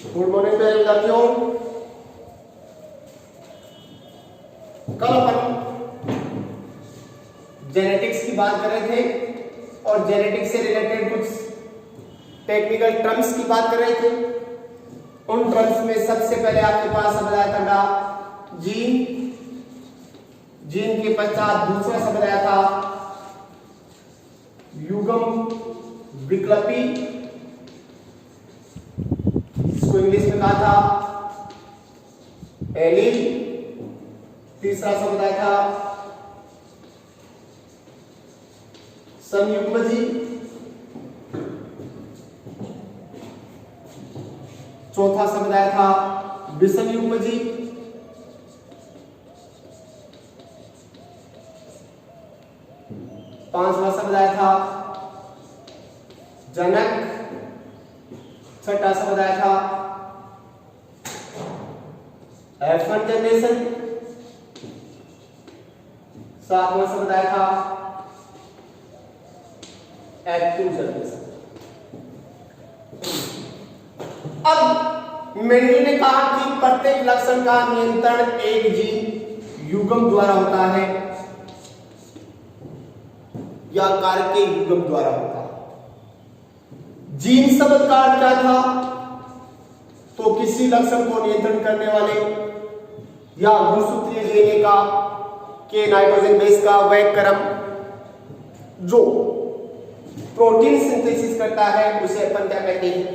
Good morning प्यारे विद्यार्थियों। कल अपन जेनेटिक्स की बात कर रहे थे और जेनेटिक्स से रिलेटेड कुछ टेक्निकल टर्म्स की बात कर रहे थे। उन टर्म्स में सबसे पहले आपके पास शब्द आया था जीन, जीन के पश्चात दूसरा शब्द आया था युग्म विकल्पी, इसको इंग्लिश में कहा था एलील। तीसरा शब्द आया था संयुग्मजी, चौथा शब्द आया था विषमयुग्मजी, पांचवा शब्द आया था जनक, छठा शब्द आया था F1 जनरेशन, सातवां शब्द आया था F2 जनरेशन। अब मेंडल ने कहा कि प्रत्येक लक्षण का नियंत्रण एक जीन युग्म द्वारा होता है या कारक के युग्म द्वारा होता है। जीन शब्द का अर्थ क्या था? तो किसी लक्षण को नियंत्रण करने वाले या गुणसूत्रीय डीएनए का के नाइट्रोजन बेस का वह क्रम जो प्रोटीन सिंथेसिस करता है उसे अपन क्या कहते हैं?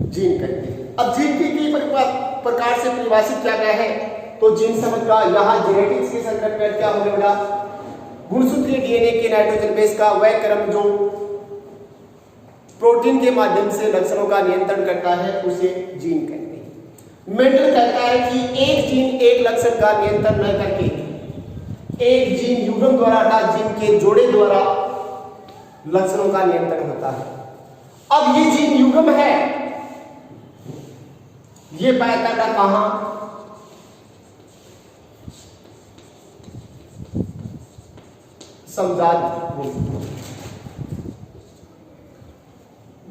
जीन कहते हैं। अब जीन की कई प्रकार से परिभाषित किया गया है। तो जीन शब्द का यहाँ जेनेटिक्स के संदर्भ में क्या होने वाला? गुणसूत्रीय डीएनए के नाइट्रोजन बेस का वह क्रम जो प्रोटीन के माध्यम से लक्षणों का नियंत्रण करता है उसे जीन कहते हैं। मेंडल कहता है कि एक जीन एक लक्षण का नियंत्रण न करके एक जीन युग्म द्वारा अर्थात जीन के जोड़े द्वारा लक्षणों का नियंत्रण होता है। अब ये जीन युग्म है, ये पाया जाता कहां? समजात गुण।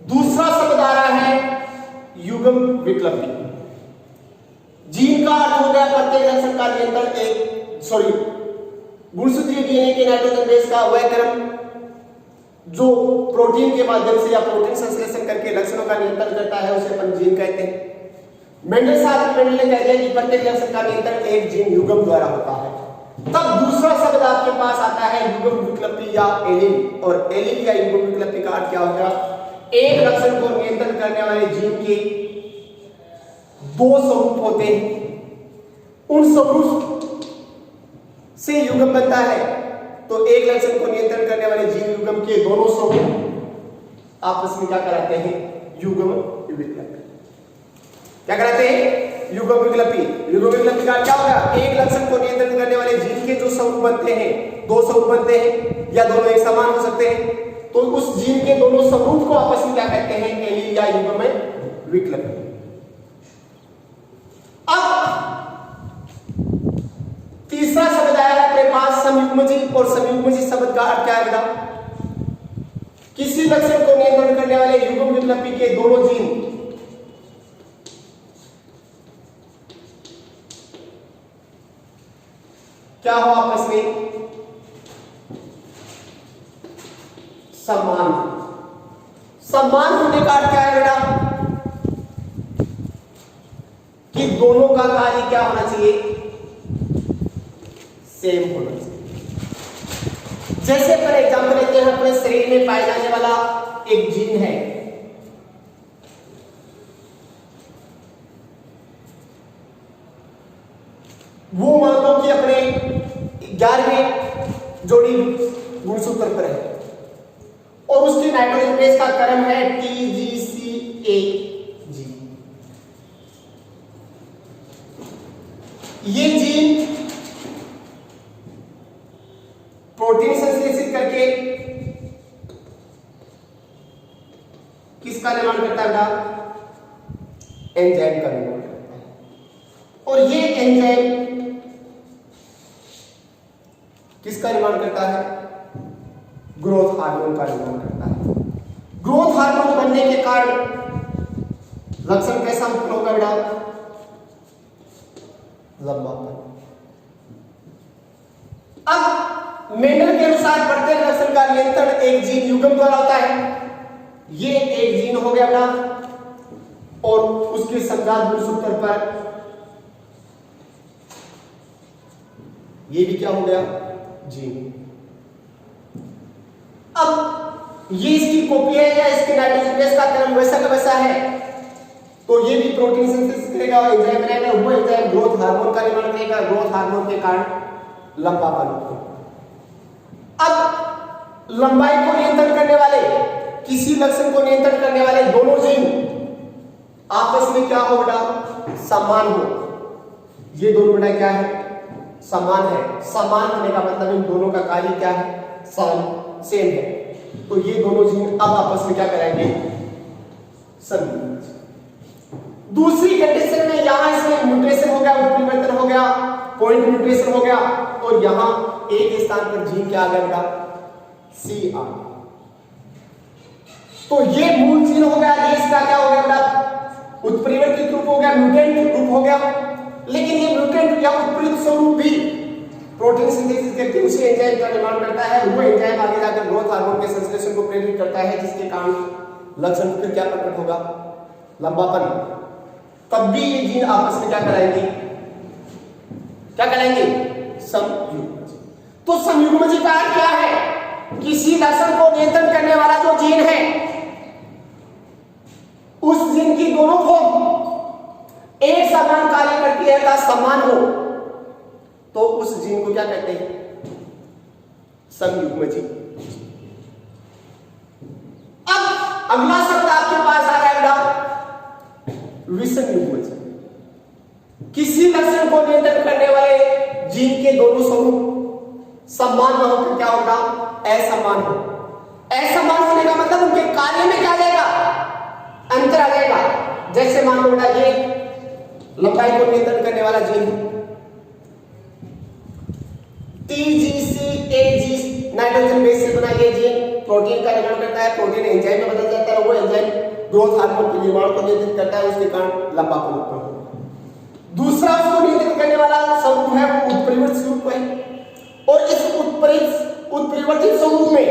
दूसरा शब्द आ रहा है युग्म विकल्पी। जीन का अर्थ हो गया प्रत्येक लक्षण का नियंत्रण गुणसूत्रीय डीएनए के नाइट्रोजन बेस का वह क्रम जो प्रोटीन के माध्यम से या प्रोटीन संश्लेषण करके लक्षणों का नियंत्रण करता है उसे अपन जीन कहते हैं। मेंडल ने कह दिया कि प्रत्येक लक्षण का नियंत्रण एक जीन युग्म द्वारा होता है। तब दूसरा शब्द आपके पास आता है युग्म विकल्पी या एलील। और एलील या युग्म विकल्पी का अर्थ क्या होगा? एक लक्षण को नियंत्रण करने वाले जीन के दो स्वरूप होते हैं, उन स्वरूप से युग्म बनता है। तो एक लक्षण को नियंत्रण करने वाले जीन युग्म के दोनों स्वरूप आपस में क्या कराते हैं? युग्म विकल्पी। क्या कराते हैं? युग्म विकल्पी। युग्म विकल्पी का क्या होगा? एक लक्षण को नियंत्रण करने वाले जीन के जो स्वरूप बनते हैं, दो स्वरूप बनते हैं या दोनों एक समान हो सकते हैं, तो उस जीन के दोनों स्वरूप को आपस में क्या कहते हैं? एलील या युग्म विकल्पी। अब तीसरा शब्द आया है अपने पास संयुग्मजी। और संयुग्मजी शब्द का अर्थ क्या है? किसी लक्षण को नियंत्रण करने वाले युग्म विकल्पी के दोनों जीन क्या हो? आपस में समान। समान होने का अर्थ क्या है बेटा? कि दोनों का कार्य क्या होना चाहिए? सेम होना चाहिए। जैसे फॉर एग्जांपल लेते हैं, अपने शरीर में पाए जाने वाला एक जीन है, वो मान लो कि अपने 11वें जोड़ी गुणसूत्र पर है और उसकी नाइट्रोजन बेस का क्रम है TGCA। ये जीन प्रोटीन संश्लेषित करके किसका निर्माण करता है? एंजाइम का निर्माण करता है। और ये एंजाइम किसका निर्माण करता है? ग्रोथ हार्मोन का निर्माण करता है। ग्रोथ हार्मोन बनने के कारण लक्षण कैसा उत्पन्न होगा बेटा? लंबापन। अब मेंडल के अनुसार प्रत्येक लक्षण का नियंत्रण एक जीन युग्म द्वारा होता है। ये एक जीन हो गया बेटा, और उसके संघात गुणसूत्र पर ये भी क्या हो गया? जीन। अब ये इसकी कॉपी है या इसके नाइट्रोजन बेस का क्रम वैसा का वैसा है, तो ये भी प्रोटीन सिंथेसिस करेगा, एंजाइम बनाएगा, वो एंजाइम ग्रोथ हार्मोन का निर्माण करेगा, ग्रोथ हार्मोन के कारण लंबापन होगा। अब लंबाई को नियंत्रण करने वाले, किसी लक्षण को नियंत्रण करने वाले दोनों जीन आपस में क्या हो बेटा? समान हो। ये दोनों बेटा क्या है? समान है। समान होने का मतलब इन दोनों का कार्य क्या है? सेम है। तो ये दोनों जीन अब आपस में क्या कराएंगे? संयुग्मित। दूसरी कंडीशन में यहां इसमें म्यूटेशन हो गया, उत्परिवर्तन हो गया, पॉइंट म्यूटेशन हो गया, और यहां एक स्थान पर जीन क्या आ गया बेटा? सी आ। तो ये मूल जीन हो गया, ये इसका क्या हो गया बेटा? उत्परिवर्तित रूप हो गया, म्यूटेंट रूप हो गया। लेकिन ये म्यूटेंट या उत्परिवर्तित स्वरूप भी प्रोटीन सिंथेसिस करके उसी एंजाइम का निर्माण करता है। वो एंजाइम आगे जाकर ग्रोथ हार्मोन के संश्लेषण को प्रेरित करता है, जिसके कारण लक्षण फिर क्या प्रकट होगा? लंबापन। तब भी ये जीन आपस में क्या कराएंगे? क्या कराएंगे? समयुग्मज। तो समयुग्मज का अर्थ क्या है? किसी लक्षण को नियंत्रण करने वाला जो जीन है, उस जीन की दोनों फॉर्म एक समान कार्य करती है, अर्थात समान हो, तो उस जीन को क्या कहते हैं? समयुग्मजी। अब अगला शब्द आपके पास आ रहा है बेटा, विषम युग्मज। किसी लक्षण को नियंत्रण करने वाले जीन के दोनों स्वरूप समान न होकर क्या होगा? असमान हो। असमान होने का मतलब उनके कार्य में क्या आ जाएगा? अंतर आ जाएगा। जैसे मान लो बेटा, ये लंबाई को नियंत्रण करने वाला जीन TGCAG नाइट्रोजन बेस से बना ये जीन प्रोटीन का निर्माण करता है, प्रोटीन एंजाइम में बदल जाता है, वो एंजाइम ग्रोथ हार्मोन के निर्माण को नियंत्रित करता है, उसके कारण लंबापन उत्पन्न होता है। दूसरा उसको नियंत्रित करने वाला स्वरूप है वो उत्परिवर्तित स्वरूप है, और इस उत्परिवर्तित स्वरूप में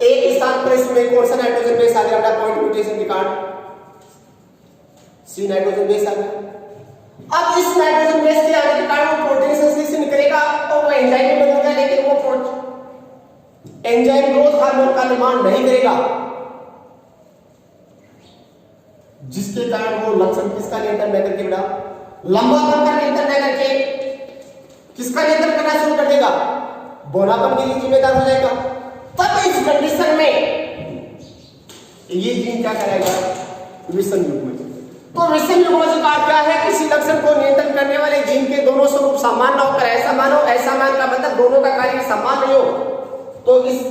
एक स्थान पर इसमें कौन सा नाइट्रोजन बेस आ गया? पॉइंट म्यूटेशन के कारण सी नाइट्रोजन बेस आ गया। अब इस नाइट्रोजन बेस के आने के कारण वो प्रोटीन संश्लेषण करेगा और वो एंजाइम में बदलेगा, लेकिन वो एंजाइम ग्रोथ हार्मोन का निर्माण नहीं करेगा, जिसके कारण वो लक्षण किसका नियंत्रण न करके बेटा? लंबापन का नियंत्रण न करके किसका नियंत्रण करना शुरू कर देगा? बौनापन के लिए जिम्मेदार हो जाएगा। तब इस कंडीशन में ये जीन क्या करेगा? विषम युग्मज। तो विषम युग्मज का अर्थ क्या है? किसी लक्षण को नियंत्रण करने वाले जीन के दोनों स्वरूप समान न होकर असमान हो। असमान का मतलब दोनों का कार्य समान नहीं हो, तो इस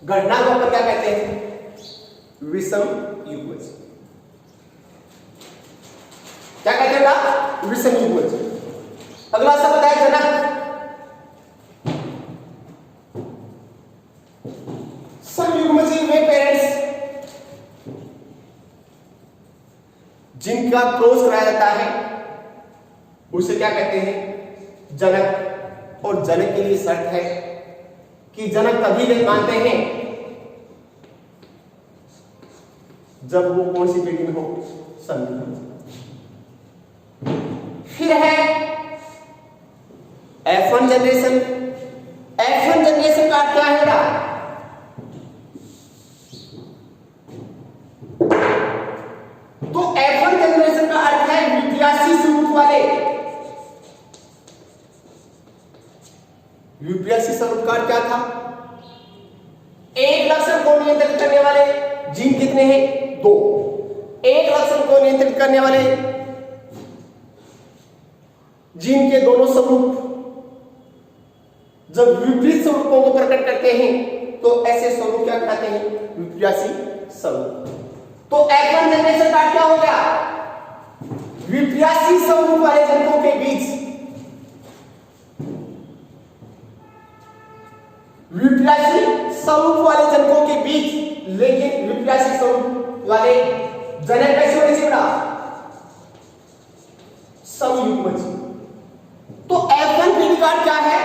घटना को अपन क्या कहते हैं? विषम युग्मज। क्या कहते हैं बेटा? विषम युग्मज। अगला शब्द है जनक। समयुग्मजी में पेरेंट्स जिनका क्रॉस कराया जाता है उसे क्या कहते हैं? जनक। और जनक के लिए शर्त है कि जनक तभी वे मानते हैं जब वो कौन सी पीढ़ी में हो? समयुग्मज। फिर है F1 जनरेशन। F1 जनरेशन का क्या है बेटा? तो F1 जनरेशन का अर्थ है विप्रियासी स्वरूप वाले। विप्रियासी स्वरूप का क्या था? एक लक्षण को नियंत्रित करने वाले जीन कितने हैं? 2। एक लक्षण को नियंत्रित करने वाले जीन के दोनों स्वरूप जब विपरीत स्वरूपों को प्रकट करते हैं तो ऐसे स्वरूप क्या कहते हैं? विप्रियासी स्वरूप। तो F1 जनरेशन का क्या हो गया? विप्रियासी स्वरूप वाले जनकों के बीच विप्रियासी स्वरूप वाले जनकों के बीच, लेकिन विप्रियासी स्वरूप वाले जनक कैसे होने चाहिए? बेटा? समयुग्मजीव। तो F1 पीढ़ी कार्ड क्या है?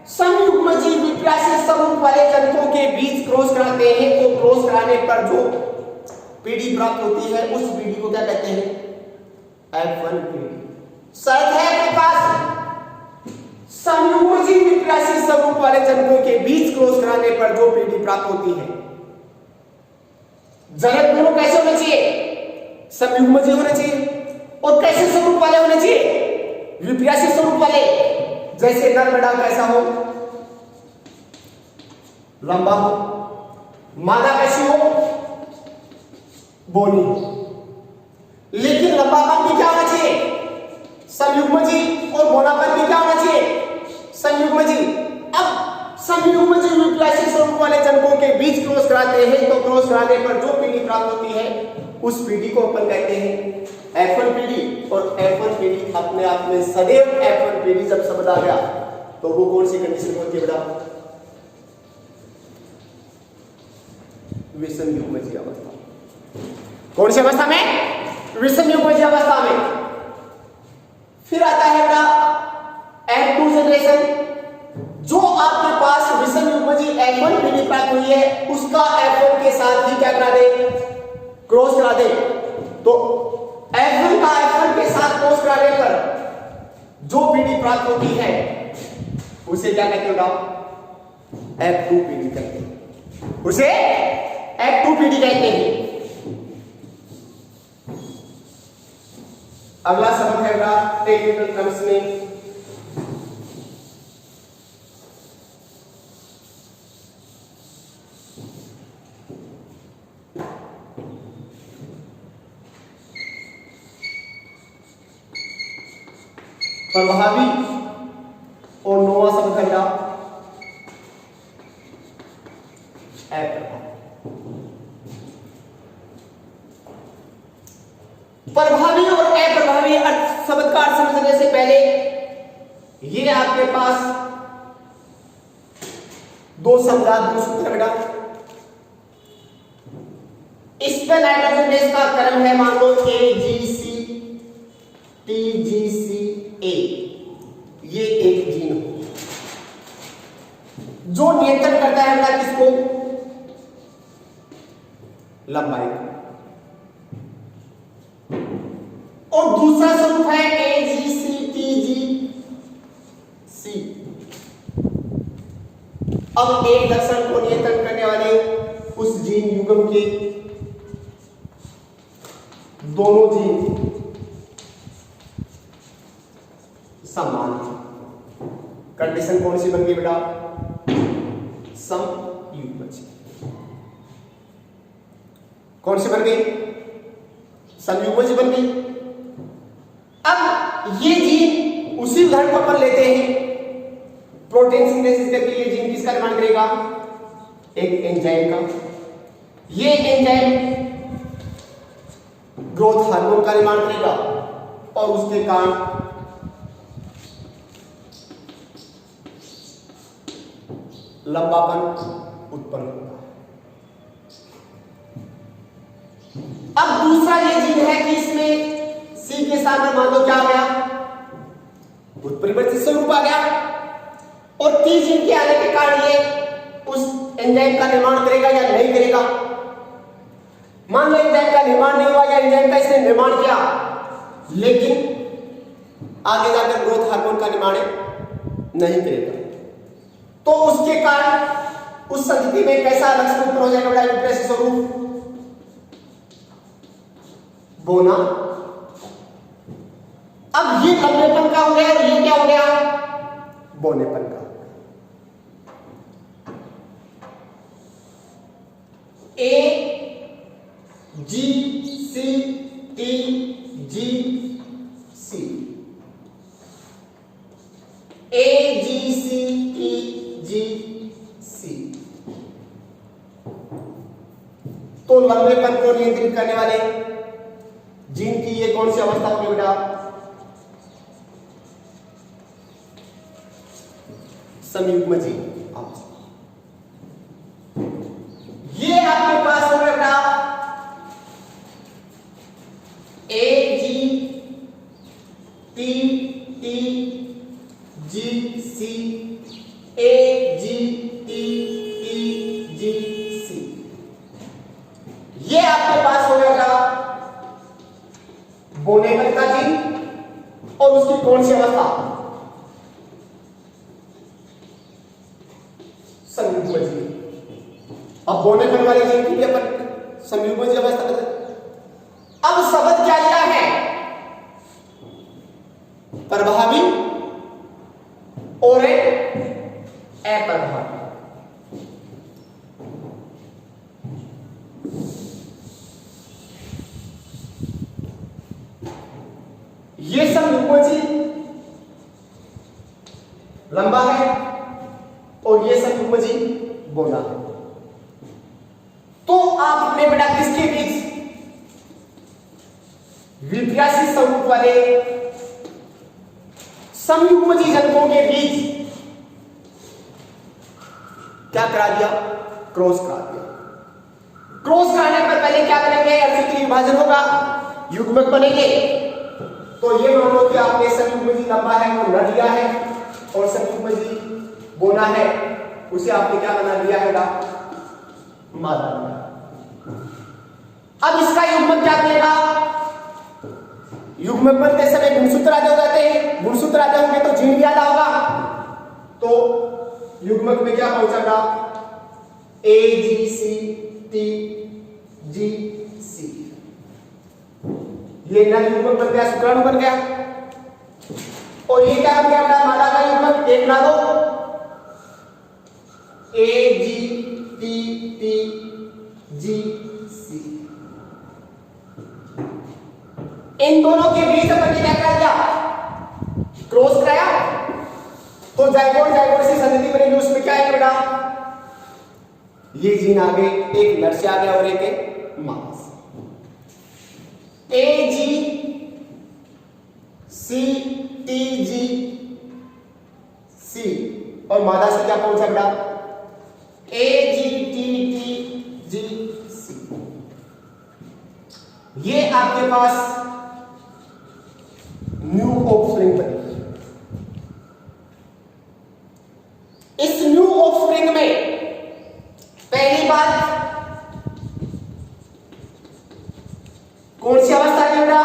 समयुग्मजीव विप्राशीय समूह वाले जनकों के बीच क्रॉस कराते हैं, तो क्रॉस कराने पर जो पीढ़ी प्राप्त होती है उस पीढ़ी को क्या कहते हैं? F1 पीढ़ी। शर्त है आपके पास, समयुग्मजीव विप्राशीय समूह वाले जनकों के बीच क्रॉस कराने पर जो पीढ़ी प्राप्त होती है, जनक दोनों कैसे होने चाहिए? समयुग्मजीव होने चाहिए। और कैसे स्वरूप वाले होने चाहिए? विप्राशीय स्वरूप वाले। जैसे नर बेटा कैसा हो? लंबा हो। मादा कैसी हो? बोनी। लेकिन लंबापन भी क्या होना चाहिए? समयुग्मजीव। और बोनापन भी क्या होना चाहिए? समयुग्मजीव। अब समयुग्मजीव विप्राशीय स्वरूप वाले जनकों के बीच क्रॉस कराते हैं, तो क्रॉस कराने पर जो पीढ़ी प्राप्त होती है उस पीढ़ी को अपन कहते हैं F1 पीढ़ी। और F1 पीढ़ी अपने आप में सदैव F1 पीढ़ी जब शब्द आ गया तो वो कौन सी कंडीशन होती है बेटा? विषमयुग्मजीय अवस्था। कौन सी अवस्था में? विषमयुग्मजीय अवस्था में। फिर आता है बेटा F2 जनरेशन। जो आपके पास विषमयुग्मजीय F1 पीढ़ी प्राप्त हुई है उसका F1 के साथ ही क्या करा दे? क्रॉस करा दे। तो F1 का F1 के साथ क्रॉस कराने पर जो पीढ़ी प्राप्त होती है उसे क्या कहते हो? F2 पीढ़ी कहते हैं। उसे F2 पीढ़ी कहते हैं। अगला शब्द है बेटा टेक्निकल टर्म्स में प्रभावी। और नौवां शब्द है क्या? प्रभावी और अप्रभावी अर्थ शब्द का अर्थ समझने से पहले ये आपके पास दो शब्दार्थ सूत्र बेटा। इस पे नाइट्रोजन बेस का क्रम है, मान लो AGC TGCA। ये एक जीन हो जो नियंत्रण करता है बेटा किसको? लंबाई। और दूसरा स्वरूप है AGC TGC। अब एक लक्षण को नियंत्रण करने वाले उस जीन युग्म के दोनों जीन समान। कंडीशन कौन सी बन गई बेटा? समयुग्मजीय। कौन सी बन गई? समयुग्मजीय बन गई। अब ये जीन उसी उदाहरण को अपन लेते हैं। प्रोटीन सिंथेसिस के लिए जीन किसका निर्माण करेगा? एक एंजाइम का। ये एंजाइम ग्रोथ हार्मोन का निर्माण करेगा और उसके कारण लंबापन उत्पन्न होता है। अब दूसरा ये जीन है कि इसमें सी के साथ में मान लो क्या आ गया? उत्परिवर्तित स्वरूप आ गया। और टी जीन के आने के कारण ये उस एंजाइम का निर्माण करेगा या नहीं करेगा? मान लो एंजाइम का निर्माण नहीं हुआ या एंजाइम का इसने निर्माण किया लेकिन आगे जाकर ग्रोथ हार्मोन का निर्माण नहीं करेगा, तो उसके कारण उस स्थिति में कैसा लक्षण उत्पन्न हो जाएगा बेटा? विप्राशीय स्वरूप बोना। अब ये लंबेपन का हो गया और ये क्या हो गया? बोनेपन का। AGCTGC। तो लंबेपन को नियंत्रित करने वाले जीन की ये कौन सी अवस्था होगी बेटा? समयुग्मजीय अवस्था। ये आपके पास हो बेटा ए जी टी टी जी सी ए जी टी टी जी सी। ये आपके पास हो जाएगा बोनेगल का जीन और उसकी कौन सी अवस्था, संयुग्म जीन। अब बोनेगल वाले जीन की भी अपन संयुग्म जीन अवस्था बता। अब शब्द क्या लिया है, प्रभावी और अप्रभावी। ये संयुग्म जीन लंबा है और ये संयुग्म जीन बोला है। तो आपने बेटा किसके बीच, विप्रासी स्वरूप वाले संयुग्मजी जनकों के बीच क्या करा दिया, क्रॉस करा दिया। क्रॉस कराने पर पहले क्या बनेंगे, अर्थिक विभाजन होगा, युग्मक बनेंगे। तो ये मान लो कि आपने संयुग्मजी लंबा है वो न लिया है और संयुग्मजी बोना है उसे आपने क्या बना दिया है, मादा। अब इसका युग्मक क्या बनेगा, युग्मक बनते समय गुणसूत्र आदि हो जाते हैं, गुणसूत्र आदि होंगे तो जीन भी आधा होगा। तो युग्मक में क्या पहुंचेगा, ए जी सी टी जी सी। ये नर युग्मक बन गया, शुक्राणु बन गया। और ये क्या बन गया अपना मादा का युग्मक, एक बना दो, ए जी टी टी जी सी। इन दोनों के बीच अपन ने क्या कर दिया, क्रॉस कराया। तो जाइगोट जाइगोट से संधि बनेगी, उसमें क्या है बेटा, ये जीन आगे एक नर से आ गया और एक मादा से। ए जी सी टी जी सी और मादा से क्या पहुंचा बेटा, ए जी टी टी जी सी। ये आपके पास न्यू ऑफस्प्रिंग बनेगी। इस न्यू ऑफस्प्रिंग में पहली बात कौन सी अवस्था की बेटा,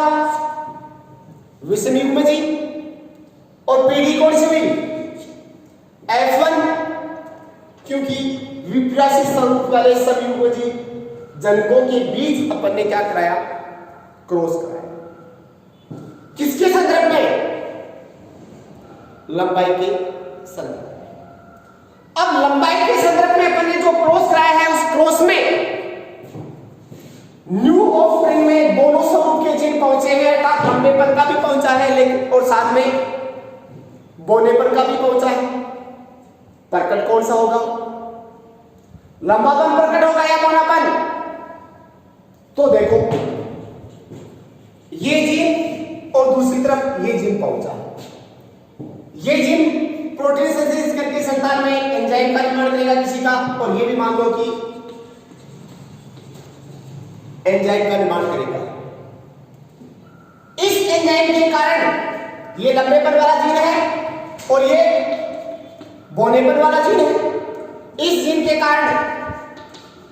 विषम जी। और पीढ़ी कौन सी हुई, F1, क्योंकि विप्रासी स्वरूप वाले संयुग्मजी जनकों के बीच अपन ने क्या कराया, क्रॉस कराया। किसके संदर्भ में, लंबाई के संदर्भ में। अब लंबाई के संदर्भ में अपन ने जो क्रॉस कराया है, उस क्रॉस में न्यू ऑफस्प्रिंग में दोनों स्वरूप के जीन पहुंचे हैं, अर्थात लंबेपन का भी पहुंचा है लेकिन और साथ में बोनेपन का भी पहुंचा है। प्रकट कौन सा होगा, लंबापन प्रकट होगा या बोनापन। तो देखो ये जीन और दूसरी तरफ ये जीन पहुंचा, ये जीन प्रोटीन सिंथेसिस करके संतान में एंजाइम का निर्माण करेगा किसी का, और ये भी मान लो कि एंजाइम का निर्माण करेगा। इस एंजाइम के कारण ये लंबेपन वाला जीन है और ये बोनेपन वाला जीन है। इस जीन के कारण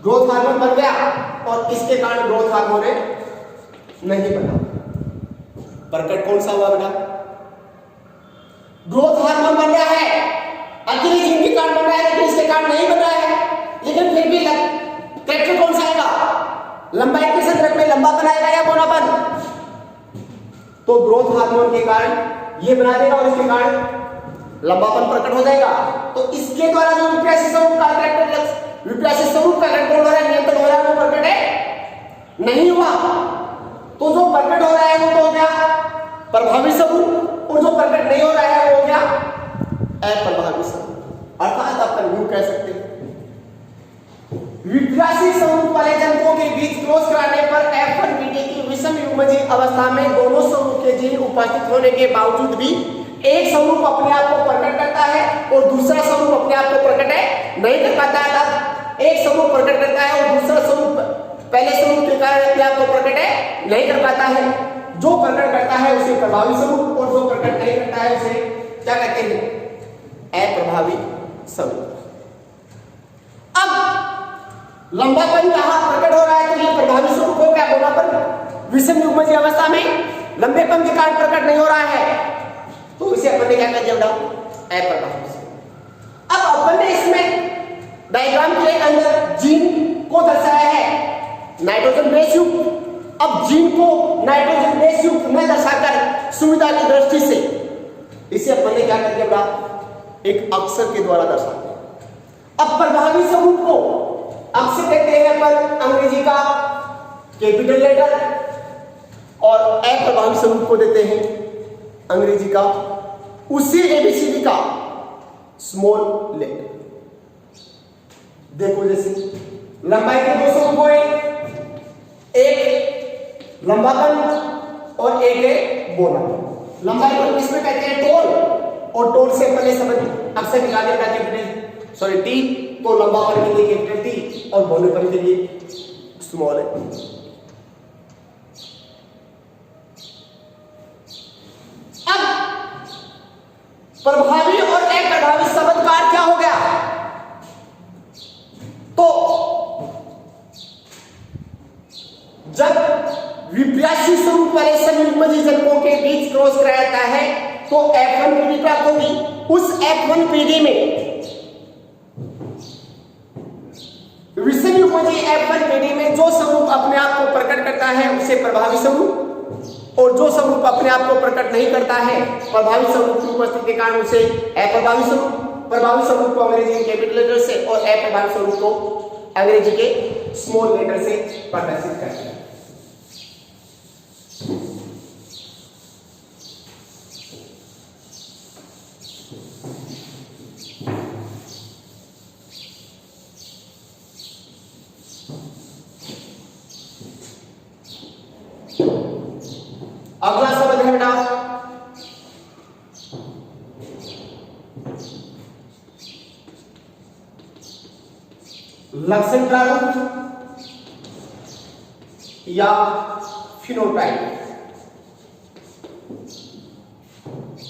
ग्रोथ हार्मोन बन गया और इसके कारण ग्रोथ हार्मोन नहीं बना। प्रकट कौन सा हुआ बेटा, ग्रोथ हार्मोन बन रहा है, अकेले जीन के कारण बन रहा है लेकिन इसके कारण नहीं बन रहा है। लेकिन फिर भी कैरेक्टर कौन सा आएगा, लंबाई के संदर्भ में लंबा बनाएगा या बोनापन। तो ग्रोथ हार्मोन के कारण ये बना देगा और इसके कारण लंबापन प्रकट हो जाएगा। तो इसके द्वारा जो विप्रासी स्वरूप का कैरेक्टर, विप्रासी स्वरूप का कंट्रोल हो रहा है, नियंत्रण हो रहा है, वो प्रकट है नहीं हुआ। तो जो प्रकट हो रहा है वो तो हो गया प्रभावी स्वरूप, और जो प्रकट नहीं हो रहा है वो हो गया अप्रभावी स्वरूप। अर्थात अपन यूं कह सकते हैं विप्रासी स्वरूप वाले जनकों के बीच क्रॉस कराने पर F1 बीटी की विषम युग्मजीय अवस्था में दोनों स्वरूप के जीन उपस्थित होने के बावजूद भी एक स्वरूप अपने आप को प्रकट करता है और दूसरा स्वरूप अपने आप को प्रकट नहीं कर पाता है। एक स्वरूप प्रकट करता है और दूसरा स्वरूप पहले स्वरूप के कारण अपने आप को प्रकट नहीं कर पाता है। जो प्रकट करता है उसे प्रभावी स्वरूप, और जो प्रकट नहीं करता है उसे क्या कहते हैं, अप्रभावी स्वरूप। अब लंबापन कहां प्रकट हो रहा है, तो ये प्रभावी स्वरूप हो गया। गोलापन विषम युग्मजीय अवस्था में लंबेपन के कारण प्रकट नहीं हो रहा है, तो इसे अपन ने क्या कर दिया बेटा, अप्रभावी स्वरूप। अब अपन ने इसमें डायग्राम के अंदर जीन को दर्शाया है नाइट्रोजन बेस युक्त। अब जीन को नाइट्रोजन बेस युक्त में दर्शाकर सुविधा की दृष्टि से इसे अपन ने क्या कर दिया बेटा, एक अक्षर के द्वारा दर्शाते हैं। अब प्रभावी स्वरूप को अक्षर कहते हैं अपन अंग्रेजी का कैपिटल लेटर, और अप्रभावी स्वरूप को देते हैं अंग्रेजी का उसी एबीसीडी का स्मॉल लेटर। देखो जैसे लंबाई के दो स्वरूप हुए, एक लंबापन और एक है बोलापन। लंबाई को किसमें कहते हैं, टोल, और टोल से पहले समझ अक्सर निकाले का कैपिटल सॉरी टी, तो लंबापन के लिए कैपिटल टी और बोलेपन के लिए स्मॉल है। प्रभावी और अप्रभावी शब्द का अर्थ क्या हो गया, तो जब विप्रासी स्वरूप वाले संयुग्मजीय जनकों के बीच क्रॉस कराया जाता है तो F1 पीढ़ी प्राप्त होगी। उस F1 पीढ़ी में विषम युग्मजीय F1 पीढ़ी में जो स्वरूप अपने आप को प्रकट करता है उसे प्रभावी स्वरूप, और जो स्वरूप अपने आप को प्रकट नहीं करता है प्रभावी स्वरूप की उपस्थिति के कारण उसे अप्रभावी स्वरूप। प्रभावी स्वरूप को अंग्रेजी के कैपिटल लेटर से और अप्रभावी स्वरूप को अंग्रेजी के स्मॉल लेटर से प्रदर्शित करते हैं। अगला शब्द है बेटा लक्षण प्रारूप या फिनोटाइप,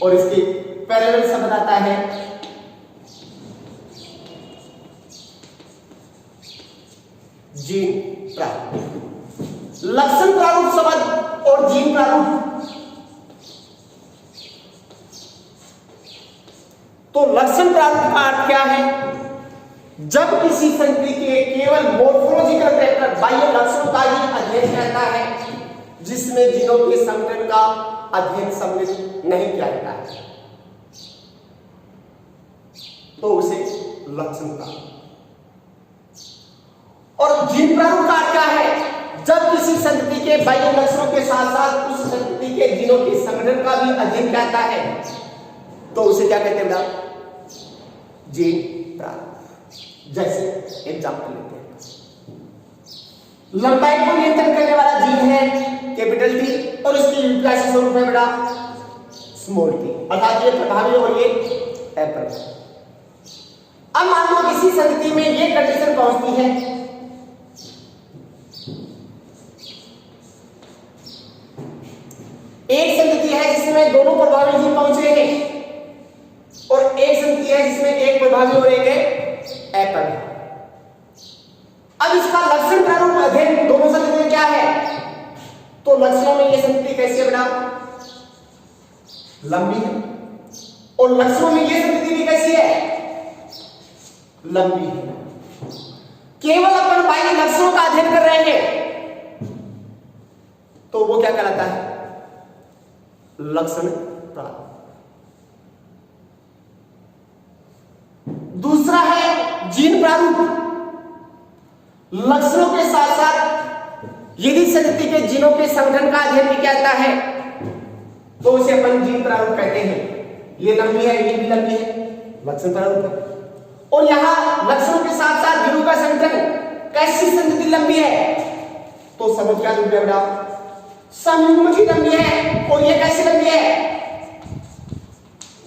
और इसके पैरेलल शब्द आता है जीन प्रारूप। लक्षण प्रारूप शब्द और जीन प्रारूप, तो लक्षण प्रारूप का अर्थ क्या है, जब किसी संतति के केवल मोर्फोलॉजिकल कैरेक्टर बाह्य लक्षणों का ही अध्ययन करता है जिसमें जीनों के संगठन का अध्ययन सम्मिलित नहीं किया जाता है, तो उसे लक्षण प्रारूप। और जीन प्रारूप का अर्थ क्या है, जब किसी संतति के बाह्य लक्षणों के साथ साथ उस संतति के जीनों के संगठन का भी अध्ययन करता है तो उसे क्या कहते हैं, जीन प्रारूप। जैसे एग्जाम्पल लेते हैं, लंबाई को नियंत्रण करने वाला जीन है कैपिटल टी, और इसकी विप्रासी स्वरूप है बेटा स्मॉल टी, अर्थात ये प्रभावी और ये अप्रभावी। अब मान लो किसी संतति में ये कंडीशन पहुंचती है, एक संतति है जिसमें दोनों प्रभावी जीन पहुंचे हैं, और एक संतति है जिसमें एक प्रभावी और एक है अप्रभावी। अब इसका लक्षण प्रारूप अध्ययन दोनों संतति में क्या है, तो लक्षणों में ये संतति कैसी है बेटा, लंबी है, और लक्षणों में ये संतति भी कैसी है, लंबी है। केवल अपन बाह्य लक्षणों का अध्ययन कर रहे हैं तो वो क्या कहलाता है, लक्षण प्रारूप। दूसरा है जीन प्रारूप। लक्षणों के साथ साथ यदि संतति के जीनों के संगठन का अध्ययन भी किया जाता है तो उसे अपन जीन प्रारूप कहते हैं। ये लंबी है, ये भी लंबी है, लक्षण प्रारूप है। और यहां लक्षणों के साथ साथ जीनों का संगठन, कैसी संतति लंबी है, तो समझ क्या लंबी है बेटा, संयुग्मजीय लंबी है। और ये कैसी लंबी है,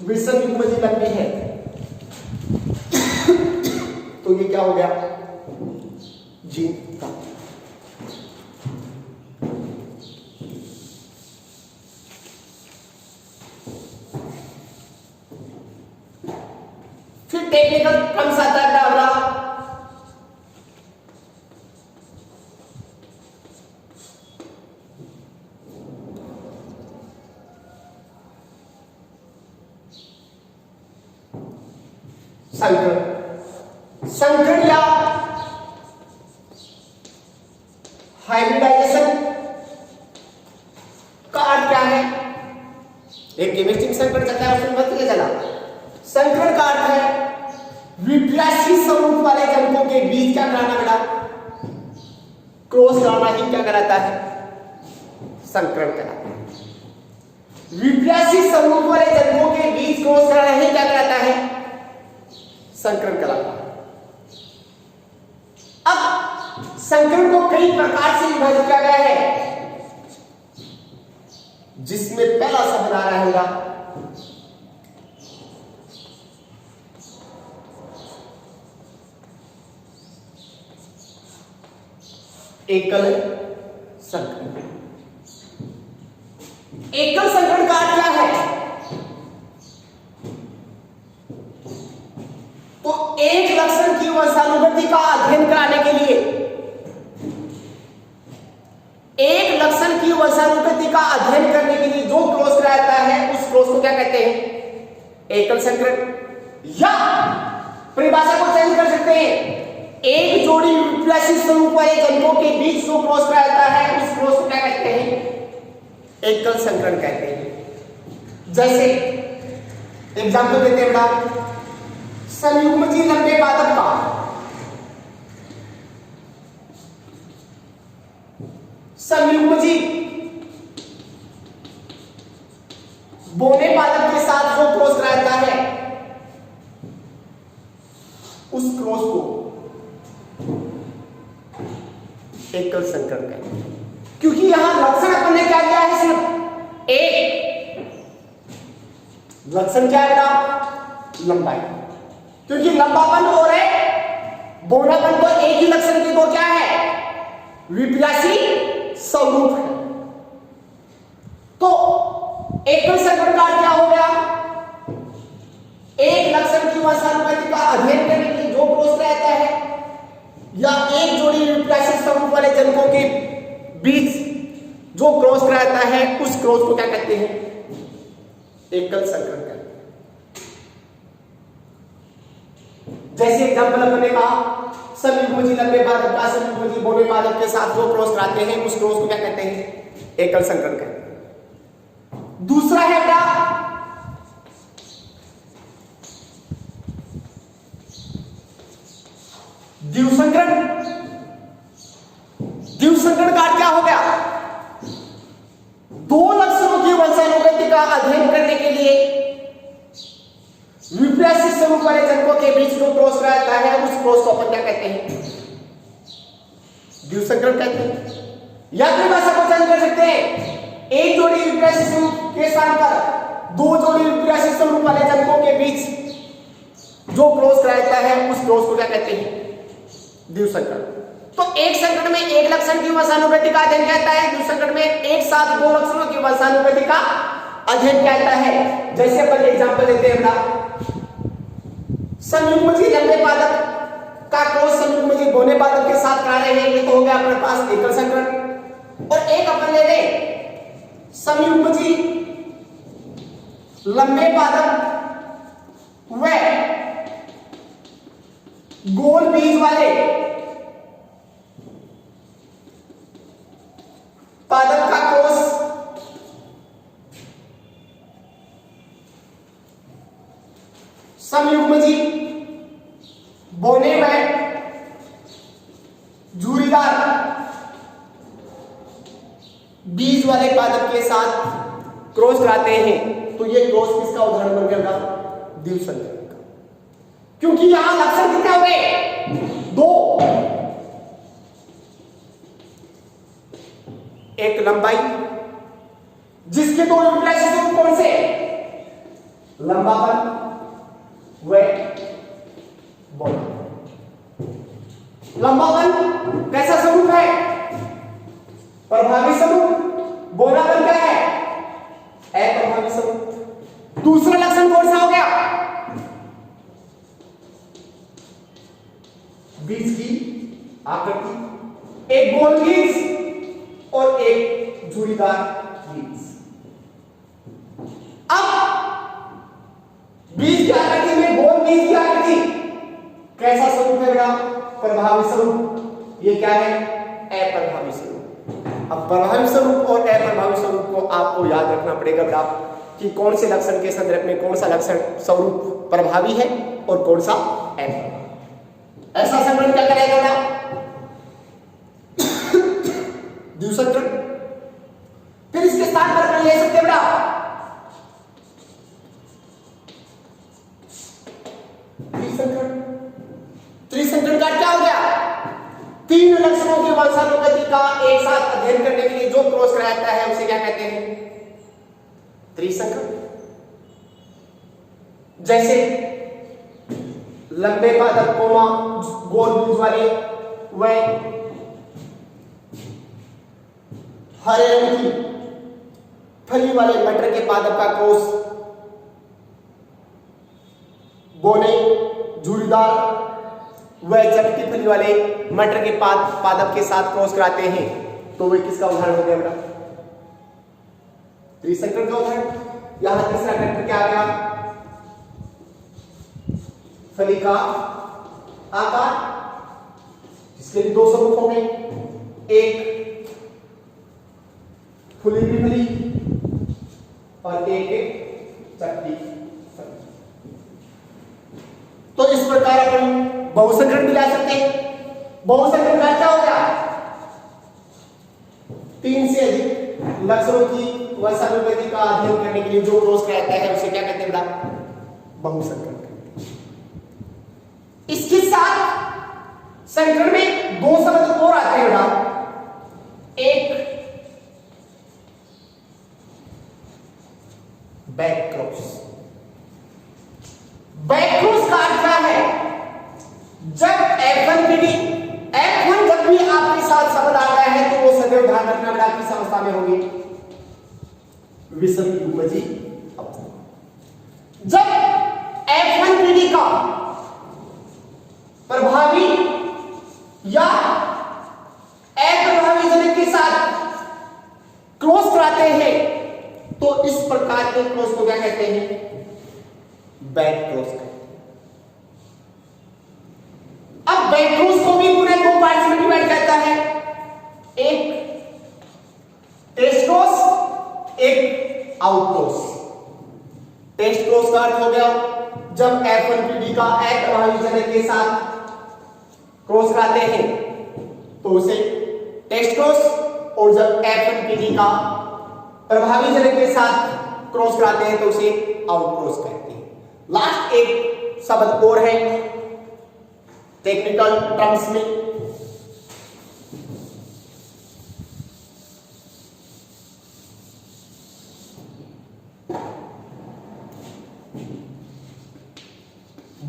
विषम युग्मजीय लंबी है। तो ये क्या हो गया, जीन प्रारूप। टेक्निकल टर्म्स आता है अगला संकरण। संकरण या हाइब्रिडाइजेशन का अर्थ क्या है? एक केमिस्ट्री में संकरण चलता है, उसमें मत चला। संकरण का अर्थ है विप्यासी स्वरूप वाले जनकों के बीच क्या कराना बेटा? क्रॉस कराना ही क्या कराता है? संकरण कराता है। विप्यासी स्वरूप वाले जनकों के बीच क्रॉस कराना ही क्या कराता है? संकरण कराता है। अब संकरण को कई प्रकार से विभाजित किया गया है, जिसमें पहला शब्द आ रहा होगा एकल संकरण। एकल संकरण का अर्थ क्या है? तो एक लक्षण की वंशानुगति का अध्ययन कराने के लिए, एक लक्षण की वंशानुगति का अध्ययन करने के लिए जो क्रॉस कराता है उस क्रॉस को क्या कहते हैं? एकल संकरण। या परिभाषा को चेंज कर सकते हैं, एक जोड़ी विप्यासी स्वरूप वाले जनकों के बीच जो क्रॉस कराता है उस क्रॉस को क्या कहते हैं? एकल संकरण कहते हैं। जैसे एग्जाम्पल देते हैं बेटा, संयुग्मजी लंबे पादप का संयुग्मजी बोने पादप के साथ जो क्रॉस कराता है उस क्रॉस को एकल संकरण कहते हैं। क्योंकि यहां लक्षण अपन ने क्या किया है? सिर्फ एक लक्षण क्या है? लंबाई। क्योंकि लंबापन और बोनापन तो एक ही लक्षण की दो क्या है? विप्यासी स्वरूप है। तो एकल संकरण का क्या हो गया? एक लक्षण की वंशानुगति का अध्ययन करने के लिए जो क्रॉस रहता है या एक जोड़ी विप्यासी स्वरूप वाले जनकों के बीच जो क्रॉस कराता है उस क्रॉस को क्या कहते हैं? एकल संकरण कहते हैं। जैसे एग्जांपल अपन ने कहा, संयुग्मजी लंबे पादप का संयुग्मजी बोने पादप के साथ जो क्रॉस कराते हैं उस क्रॉस को क्या कहते हैं? एकल संकरण कहते हैं। दूसरा है क्या? द्विसंकरण। द्विसंकरण का क्या हो गया? दो लक्षणों की वंशानुगति का अध्ययन करने के लिए विप्यासी स्वरूप वाले जनकों के बीच जो क्रॉस रहता है उस क्रॉस को अपन क्या कहते हैं? द्विसंकरण कहते हैं। या फिर भाषा को चेंज कर सकते हैं, एक जोड़ी विप्यासी स्वरूप के स्थान पर दो जोड़ी विप्यासी स्वरूप वाले जनकों के बीच जो क्रॉस रहता है उस क्रॉस को क्या कहते हैं? द्विसंकरण। तो एक संकरण में एक लक्षण की वंशानुगति का अध्ययन कहता है, द्विसंकरण में एक साथ दो लक्षणों की वंशानुगति का अध्ययन कहता है। जैसे अपन एग्जांपल लेते हैं अपना, संयुग्मजी लंबे पादप का क्रॉस संयुग्मजी बोने पादप के साथ करा रहे हैं, ये तो हो गया अपने पास एकल संकरण। और एक अपन ले लें संयुग्मजी लंबे पादप व गोल बीज वाले पादप का क्रॉस संयुग्मजी बोने में झूरीदार बीज वाले पादप के साथ क्रॉस कराते हैं, तो ये क्रॉस किसका उदाहरण बन गया? द्विसंकरण का। क्योंकि यहां लक्षण कितने हो गए? दो। एक लंबाई, जिसके दो विप्यासी स्वरूप कौन से? लंबापन व बोना। लंबापन कैसा स्वरूप है? प्रभावी स्वरूप। बोनापन क्या है? अप्रभावी स्वरूप। दूसरा लक्षण कौन सा हो गया? एक जुड़ीदार बीज। अब बीज की आकृति में गोल बीज की आकृति कैसा स्वरूप है बेटा? प्रभावी स्वरूप। ये क्या है? अप्रभावी स्वरूप। अब प्रभावी स्वरूप और अप्रभावी स्वरूप को आपको याद रखना पड़ेगा बेटा कि कौन से लक्षण के संदर्भ में कौन सा लक्षण स्वरूप प्रभावी है और कौन सा अप्रभावी। ऐसा संकरण क्या करेगा बेटा? द्विसंकरण। फिर इसके स्थान पर अपन ले सकते हैं बेटा त्रिसंकरण। त्रिसंकरण का क्या हो गया? तीन लक्षणों की वंशानुगति का एक साथ अध्ययन करने के लिए जो क्रॉस कराता है उसे क्या कहते हैं? त्रिसंकरण। जैसे लंबे पादप कोमा गोल बीज वाले व हरे रंग की फली वाले मटर के पादप का क्रॉस बोने झुर्रीदार व चपटी फली वाले मटर के पादप के साथ क्रॉस कराते हैं तो वे किसका उदाहरण हो गया बेटा? त्रिसंकरण का उदाहरण। यहां तीसरा कैरेक्टर क्या आ गया? फली का आकार, इसके लिए दो स्वरूप होंगे, एक फुली हुई फली और एक चपटी फली। तो इस प्रकार अपन बहुसंकरण भी ला सकते हैं। बहुसंकरण का क्या हो गया? तीन से अधिक लक्षणों की वंशानुगति का अध्ययन करने के लिए जो क्रॉस कराता है उसे क्या कहते हैं बेटा? बहुसंकरण। इसके साथ संकरण में दो शब्द और आते हैं बेटा। एक बैकक्रॉस। बैकक्रॉस का अर्थ क्या है? जब F1 जब भी आपके साथ शब्द आता है तो वो सदैव ध्यान रखना बेटा किस अवस्था में होगी? विषम युग्मजी अवस्था। जब F1 का प्रभावी या अप्रभावी जनक के साथ क्रॉस कराते हैं तो इस प्रकार के क्रॉस को क्या कहते हैं? बैक क्रॉस कहते हैं। अब बैक क्रॉस को भी पूरे दो पार्ट्स में डिवाइड करता है, एक टेस्ट क्रॉस, एक आउट क्रॉस। टेस्ट क्रॉस का अर्थ हो गया जब F1 का अप्रभावी जनक के साथ क्रॉस कराते हैं तो उसे टेस्ट क्रॉस, और जब F1 का प्रभावी जनक के साथ क्रॉस कराते हैं तो उसे आउट क्रॉस कहते हैं। लास्ट एक शब्द और है टेक्निकल टर्म्स में,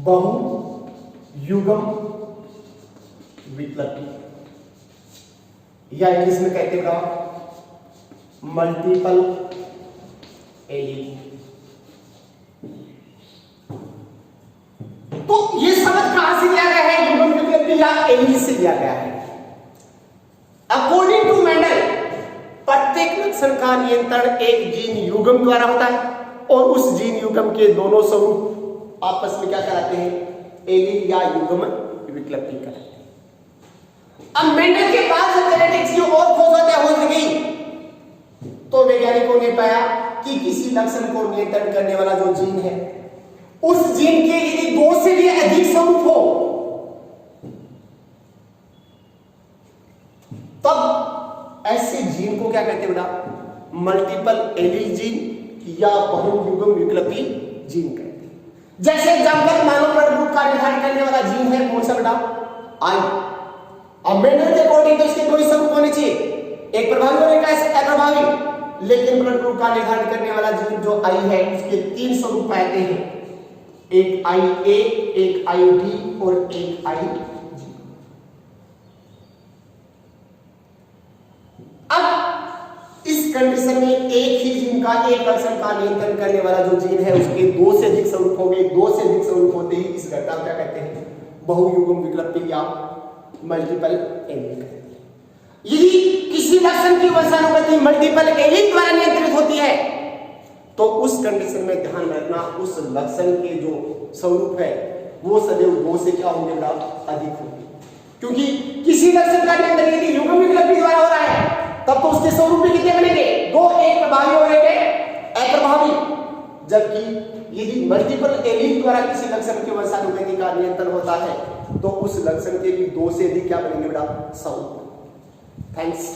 बहुयुग्म विप्लवी, या इंग्लिश में कहते हैं मल्टीपल एलील। तो ये शब्द कहां से लिया गया है? युग्म विप्लवी या एलील से लिया गया है। अकॉर्डिंग टू मेंडल प्रत्येक लक्षण का नियंत्रण एक जीन युग्म द्वारा होता है और उस जीन युग्म के दोनों स्वरूप आपस में क्या कहलाते हैं? एलील या युग्म विप्लवी कहलाते हैं। अब मेंडल के बाद जब जेनेटिक्स की और खोज हो गई तो वैज्ञानिकों ने पाया कि किसी लक्षण को नियंत्रण करने वाला जो जीन है उस जीन के यदि दो से भी अधिक स्वरूप हो तब ऐसे जीन को क्या कहते हैं बेटा? मल्टीपल एलील जीन या बहुयुग्म विप्लवी जीन कहते हैं। जैसे एग्जांपल मानव ब्लड ग्रुप का निर्धारण करने वाला जीन है कौन सा बेटा? आई। अब मेंडल के अकॉर्डिंग तो इसके दो ही स्वरूप होने चाहिए, एक प्रभावी और एक अप्रभावी। लेकिन ब्लड ग्रुप का निर्धारण करने वाला जीन जो आई है उसके तीन स्वरूप पाते हैं, एक आई ए, एक आई डी और एक आई जी। अब इस कंडीशन में एक ही जीन का एक लक्षण का नियंत्रण करने वाला जो जीन है उसके दो से अधिक स्वरूप हो गए। दो से अधिक स्वरूप होते ही इस घटना को क्या कहते हैं? बहुयुग्म विप्लवी या मल्टीपल एलील कहते हैं। यदि किसी लक्षण की वंशानुगति मल्टीपल एलील द्वारा नियंत्रित होती है तो उस कंडीशन में ध्यान में रखना उस लक्षण के जो स्वरूप है वो सदैव 2 से क्या होंगे बेटा, अधिक होंगे। क्योंकि किसी लक्षण का नियंत्रण यदि युग्म विकल्पी द्वारा हो रहा है तब तो उसके स्वरूप भी कितने बनेंगे, 2, एक प्रभावी और एक अप्रभावी। जबकि यदि मल्टीपल एलील द्वारा किसी लक्षण के वंशानुगति का नियंत्रण होता है तो उस लक्षण के भी 2 से अधिक क्या बनेंगे बेटा, स्वरूप। थैंक्स।